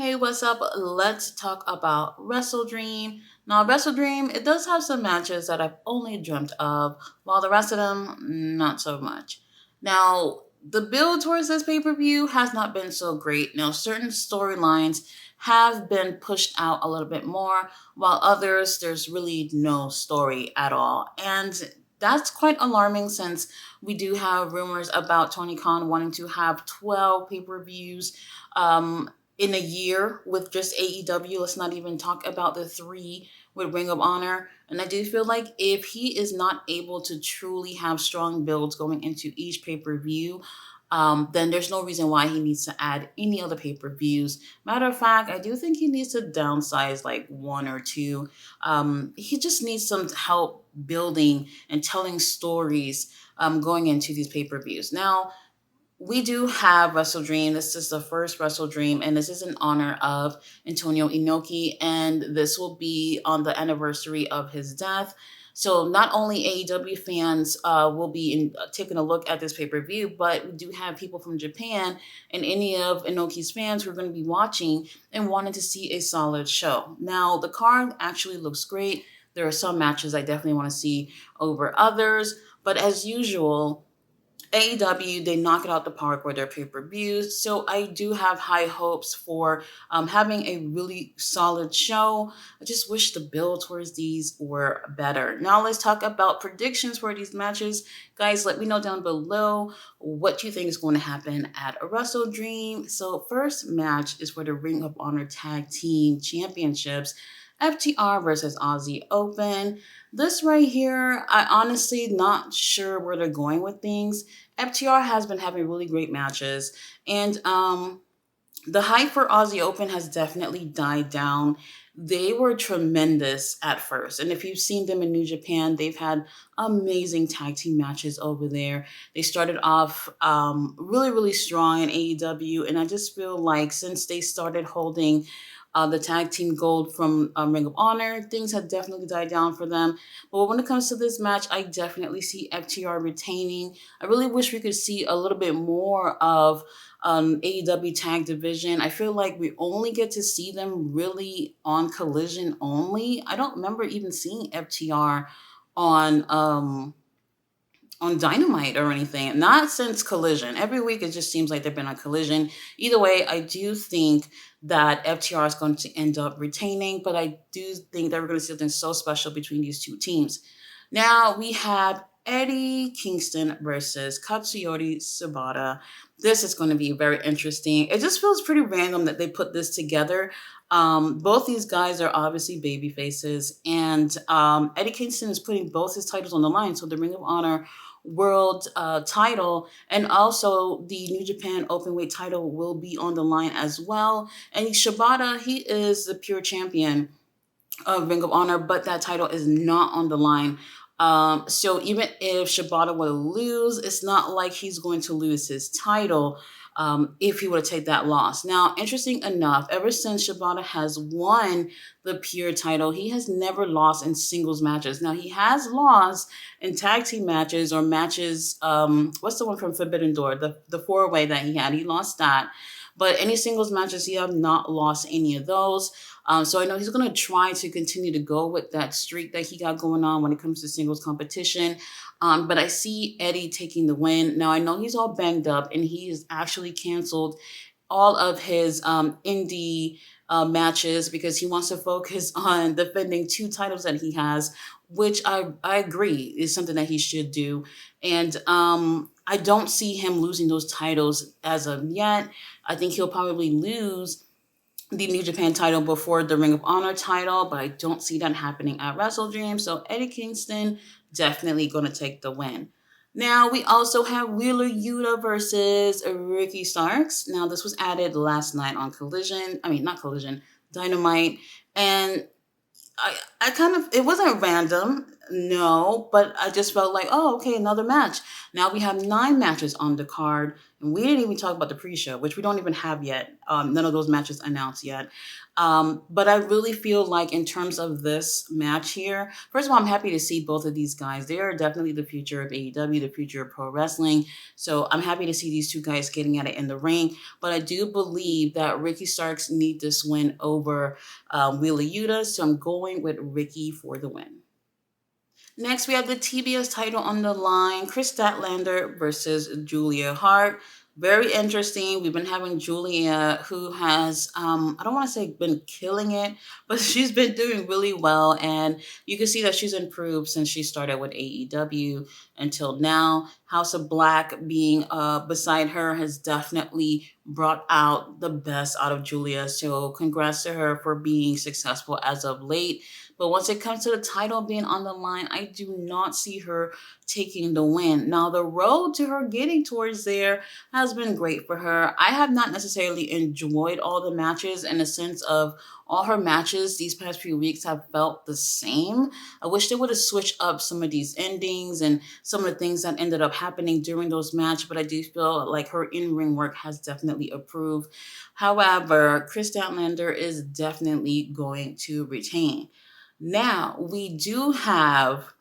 Hey, what's up? Let's talk about Wrestle Dream. Now, Wrestle Dream, it does have some matches that I've only dreamt of, while the rest of them, not so much. Now, the build towards this pay per view has not been so great. Now, certain storylines have been pushed out a little bit more, while others, there's really no story at all. And that's quite alarming since we do have rumors about Tony Khan wanting to have 12 pay per views. In a year with just AEW. Let's not even talk about the three with Ring of Honor. And I do feel like if he is not able to truly have strong builds going into each pay per view, then there's no reason why he needs to add any other pay per views. Matter of fact, I do think he needs to downsize like one or two. He just needs some help building and telling stories going into these pay per views. Now, we do have Wrestle Dream. This is the first Wrestle Dream, and this is in honor of Antonio Inoki, and this will be on the anniversary of his death. So not only AEW fans will be taking a look at this pay per view, but we do have people from Japan and any of Inoki's fans who are going to be watching and wanting to see a solid show. Now the card actually looks great. There are some matches I definitely want to see over others, but as usual, AEW, they knock it out the park with their pay per views. So I do have high hopes for having a really solid show. I just wish the build towards these were better. Now let's talk about predictions for these matches. Guys, let me know down below what you think is going to happen at a Wrestle Dream. So first match is for the Ring of Honor Tag Team Championships. FTR versus Aussie Open. This right here, I honestly not sure where they're going with things. FTR has been having really great matches, and the hype for Aussie Open has definitely died down. They were tremendous at first, and if you've seen them in New Japan, they've had amazing tag team matches over there. They started off really, really strong in AEW, and I just feel like since they started holding the tag team gold from Ring of Honor, things have definitely died down for them. But when it comes to this match, I definitely see FTR retaining. I really wish we could see a little bit more of AEW tag division. I feel like we only get to see them really on Collision only. I don't remember even seeing FTR on on Dynamite or anything. Not since Collision. Every week it just seems like they've been on Collision. Either way, I do think that FTR is going to end up retaining, but I do think that we're going to see something so special between these two teams. Now we have Eddie Kingston versus Katsuyori Shibata. This is going to be very interesting. It just feels pretty random that they put this together. Both these guys are obviously baby faces, and Eddie Kingston is putting both his titles on the line. So the Ring of Honor World title and also the New Japan Openweight title will be on the line as well. And Shibata, he is the pure champion of Ring of Honor, but that title is not on the line. So even if Shibata were to lose, it's not like he's going to lose his title if he were to take that loss. Now, interesting enough, ever since Shibata has won the pure title, he has never lost in singles matches. Now, he has lost in tag team matches or matches. What's the one from Forbidden Door? The four-way that he had. He lost that. But any singles matches, he have not lost any of those. So I know he's going to try to continue to go with that streak that he got going on when it comes to singles competition. But I see Eddie taking the win. Now I know he's all banged up and he has actually canceled all of his indie matches because he wants to focus on defending two titles that he has, which I agree is something that he should do. And I don't see him losing those titles as of yet. I think he'll probably lose the New Japan title before the Ring of Honor title, but I don't see that happening at Wrestle Dream. So Eddie Kingston definitely going to take the win. Now we also have Wheeler Yuta versus Ricky Starks. Now this was added last night on Collision. I mean, not Collision, Dynamite. And I kind of, it wasn't random. No, but I just felt like, oh, okay, another match. Now we have 9 matches on the card, and we didn't even talk about the pre-show, which we don't even have yet. None of those matches announced yet. But I really feel like in terms of this match here, first of all, I'm happy to see both of these guys. They are definitely the future of AEW, the future of pro wrestling. So I'm happy to see these two guys getting at it in the ring. But I do believe that Ricky Starks need this win over Wheeler Yuta, so I'm going with Ricky for the win. Next, we have the TBS title on the line, Chris Statlander versus Julia Hart. Very interesting. We've been having Julia, who has, I don't want to say been killing it, but she's been doing really well. And you can see that she's improved since she started with AEW until now. House of Black being beside her has definitely brought out the best out of Julia. So congrats to her for being successful as of late. But once it comes to the title being on the line, I do not see her taking the win. Now, the road to her getting towards there has been great for her. I have not necessarily enjoyed all the matches in the sense of all her matches these past few weeks have felt the same. I wish they would have switched up some of these endings and some of the things that ended up happening during those matches, but I do feel like her in-ring work has definitely improved. However, Chris Statlander is definitely going to retain. Now, we do have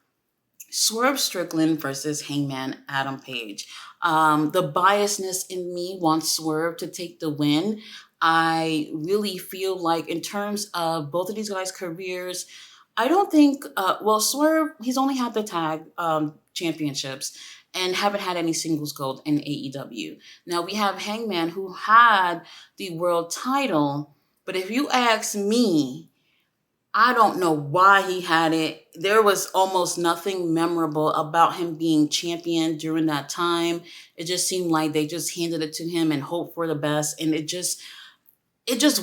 Swerve Strickland versus Hangman Adam Page. The biasness in me wants Swerve to take the win. I really feel like, in terms of both of these guys' careers, I don't think, Swerve, he's only had the tag championships and haven't had any singles gold in AEW. Now, we have Hangman, who had the world title, but if you ask me, I don't know why he had it. There was almost nothing memorable about him being champion during that time. It just seemed like they just handed it to him and hoped for the best, and it just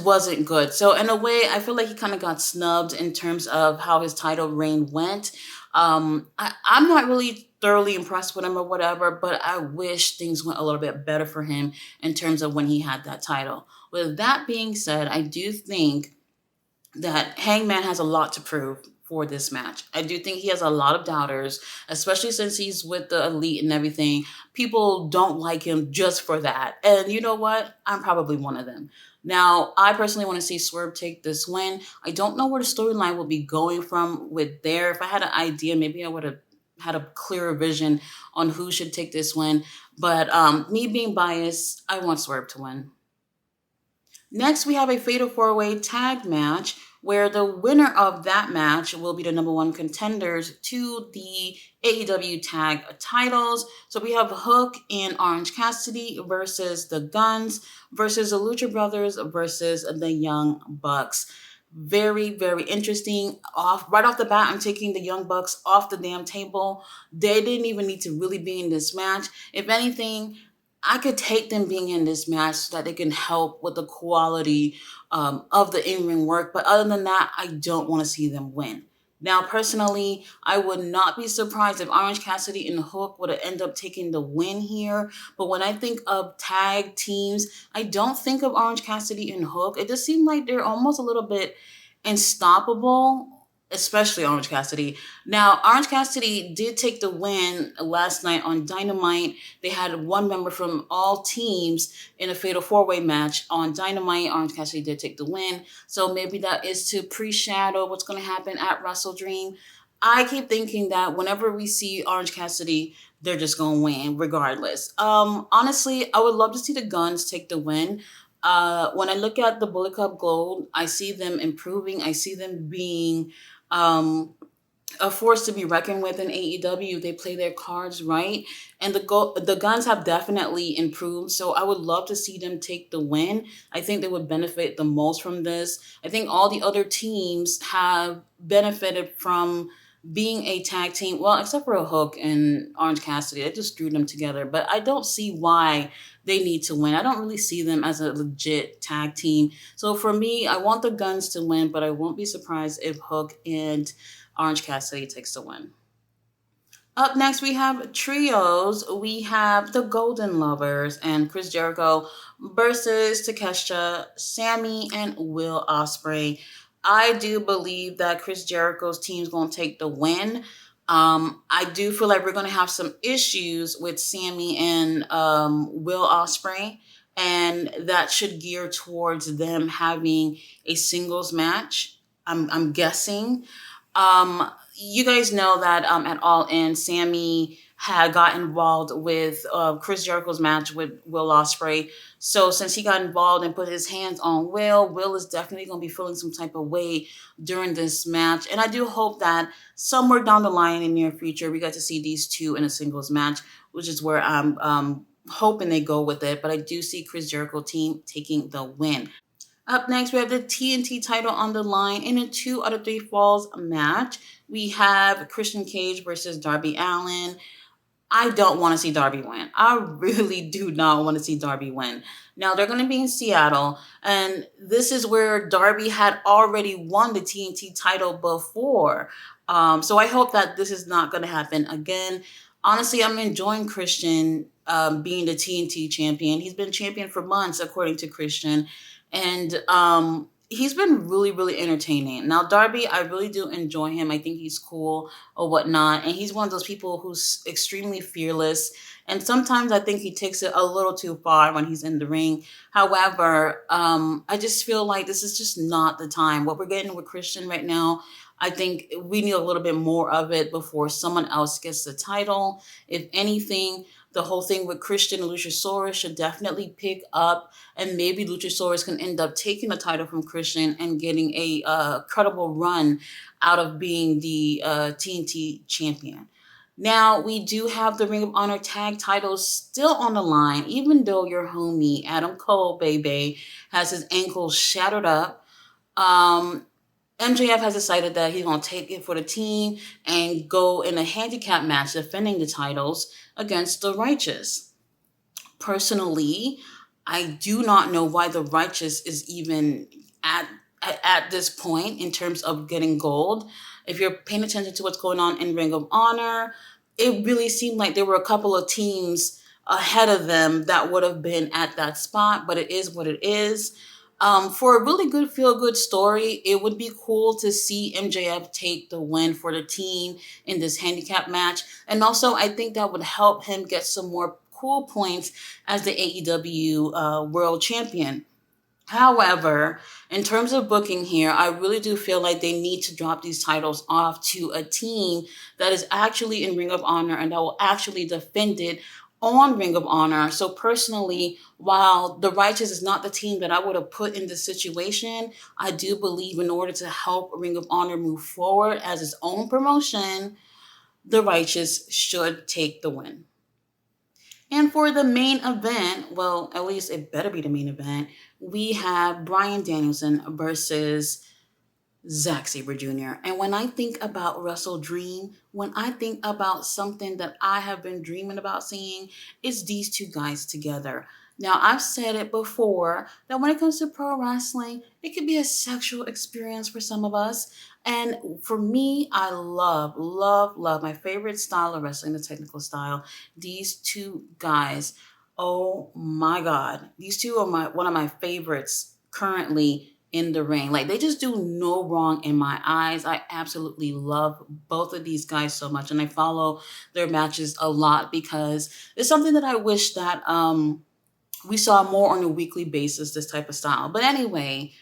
wasn't good. So in a way, I feel like he kind of got snubbed in terms of how his title reign went. I'm not really thoroughly impressed with him or whatever, but I wish things went a little bit better for him in terms of when he had that title. With that being said, I do think that Hangman has a lot to prove for this match. I do think he has a lot of doubters, especially since he's with the elite and everything. People don't like him just for that. And you know what? I'm probably one of them. Now, I personally want to see Swerve take this win. I don't know where the storyline will be going from with there. If I had an idea, maybe I would have had a clearer vision on who should take this win. But me being biased, I want Swerve to win. Next, we have a Fatal 4-Way tag match where the winner of that match will be the number one contenders to the AEW tag titles. So we have Hook and Orange Cassidy versus the Guns versus the Lucha Brothers versus the Young Bucks. Very, very interesting. Right off the bat, I'm taking the Young Bucks off the damn table. They didn't even need to really be in this match. If anything, I could take them being in this match so that they can help with the quality of the in-ring work. But other than that, I don't want to see them win. Now, personally, I would not be surprised if Orange Cassidy and Hook would have ended up taking the win here. But when I think of tag teams, I don't think of Orange Cassidy and Hook. It just seemed like they're almost a little bit unstoppable, especially Orange Cassidy. Now, Orange Cassidy did take the win last night on Dynamite. They had one member from all teams in a Fatal 4-Way match on Dynamite. Orange Cassidy did take the win. So maybe that is to pre-shadow what's going to happen at Wrestle Dream. I keep thinking that whenever we see Orange Cassidy, they're just going to win regardless. Honestly, I would love to see the Guns take the win. When I look at the Bullet Club Gold, I see them improving. I see them being a force to be reckoned with in AEW. They play their cards right, and the Guns have definitely improved. So I would love to see them take the win. I think they would benefit the most from this. I think all the other teams have benefited from being a tag team. Well, except for a Hook and Orange Cassidy, I just drew them together. But I don't see why they need to win. I don't really see them as a legit tag team. So for me, I want the Guns to win, but I won't be surprised if Hook and Orange Cassidy takes the win. Up next, we have trios. We have the Golden Lovers and Chris Jericho versus Takeshita, Sammy, and Will Ospreay. I do believe that Chris Jericho's team is going to take the win. I do feel like we're going to have some issues with Sammy and Will Ospreay, and that should gear towards them having a singles match. I'm guessing. You guys know that at All In, Sammy had got involved with Chris Jericho's match with Will Ospreay. So since he got involved and put his hands on Will is definitely going to be feeling some type of way during this match. And I do hope that somewhere down the line in the near future, we get to see these two in a singles match, which is where I'm hoping they go with it. But I do see Chris Jericho team taking the win. Up next, we have the TNT title on the line in a 2 out of 3 falls match. We have Christian Cage versus Darby Allin. I don't want to see Darby win. I really do not want to see Darby win. Now they're going to be in Seattle, and this is where Darby had already won the TNT title before. So I hope that this is not going to happen again. Honestly, I'm enjoying Christian being the TNT champion. He's been champion for months, according to Christian, and he's been really, really entertaining. Now, Darby, I really do enjoy him. I think he's cool or whatnot. And he's one of those people who's extremely fearless. And sometimes I think he takes it a little too far when he's in the ring. However, I just feel like this is just not the time. What we're getting with Christian right now, I think we need a little bit more of it before someone else gets the title. If anything, the whole thing with Christian and Luchasaurus should definitely pick up, and maybe Luchasaurus can end up taking the title from Christian and getting a credible run out of being the TNT champion. Now, we do have the Ring of Honor tag titles still on the line, even though your homie, Adam Cole, baby, has his ankles shattered up. MJF has decided that he's going to take it for the team and go in a handicap match defending the titles against the Righteous. Personally, I do not know why the Righteous is even at this point in terms of getting gold. If you're paying attention to what's going on in Ring of Honor, it really seemed like there were a couple of teams ahead of them that would have been at that spot, but it is what it is. For a really good feel good story, it would be cool to see MJF take the win for the team in this handicap match. And also, I think that would help him get some more cool points as the AEW World Champion. However, in terms of booking here, I really do feel like they need to drop these titles off to a team that is actually in Ring of Honor and that will actually defend it on Ring of Honor. So personally, while the Righteous is not the team that I would have put in this situation, I do believe in order to help Ring of Honor move forward as its own promotion, the Righteous should take the win. And for the main event, well, at least it better be the main event, we have Bryan Danielson versus Zack Sabre Jr. And when I think about Wrestle Dream, when I think about something that I have been dreaming about seeing, it's these two guys together. Now, I've said it before that when it comes to pro wrestling, it can be a sexual experience for some of us. And for me, I love, love, love my favorite style of wrestling, the technical style. These two guys, oh my God, these two are one of my favorites currently in the ring. Like, they just do no wrong in my eyes. I absolutely love both of these guys so much, and I follow their matches a lot because it's something that I wish that we saw more on a weekly basis, this type of style. But anyway,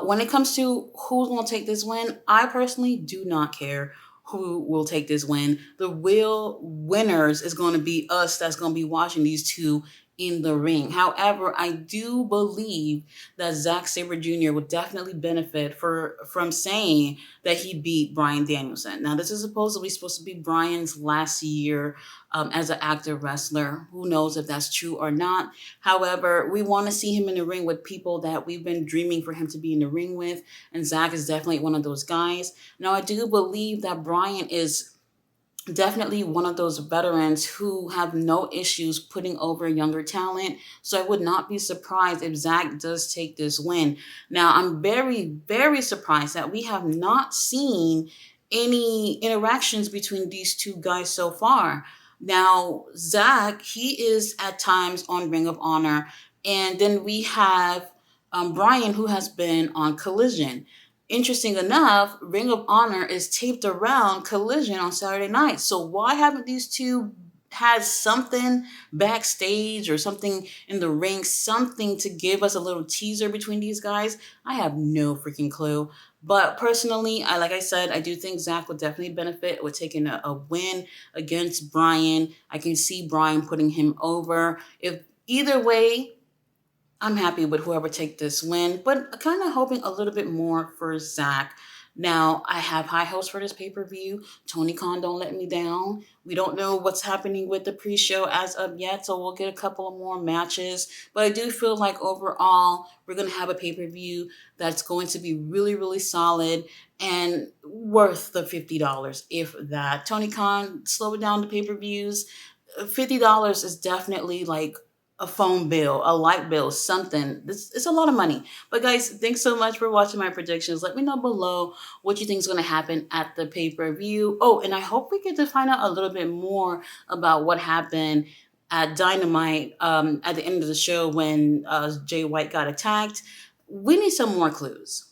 when it comes to who's going to take this win, I personally do not care who will take this win. The real winners is going to be us that's going to be watching these two in the ring. However, I do believe that Zack Sabre Jr. would definitely benefit from saying that he beat Bryan Danielson. Now, this is supposed to be Bryan's last year as an active wrestler. Who knows if that's true or not? However, we want to see him in the ring with people that we've been dreaming for him to be in the ring with, and Zack is definitely one of those guys. Now, I do believe that Bryan is definitely one of those veterans who have no issues putting over younger talent. So I would not be surprised if Zack does take this win. Now, I'm very, very surprised that we have not seen any interactions between these two guys so far. Now, Zack, he is at times on Ring of Honor. And then we have Bryan, who has been on Collision. Interesting enough, Ring of Honor is taped around Collision on Saturday night. So why haven't these two had something backstage or something in the ring, something to give us a little teaser between these guys? I have no freaking clue. But personally, like I said, I do think Zach would definitely benefit with taking a win against Brian. I can see Brian putting him over. If either way, I'm happy with whoever take this win, but kind of hoping a little bit more for Zach. Now, I have high hopes for this pay per view. Tony Khan don't let me down. We don't know what's happening with the pre show as of yet, so we'll get a couple of more matches. But I do feel like overall, we're going to have a pay per view that's going to be really, really solid and worth the $50, if that. Tony Khan, slow it down the pay per views. $50 is definitely like a phone bill, a light bill, something. It's a lot of money. But guys, thanks so much for watching my predictions. Let me know below what you think is going to happen at the pay-per-view. Oh, and I hope we get to find out a little bit more about what happened at Dynamite at the end of the show when Jay White got attacked. We need some more clues.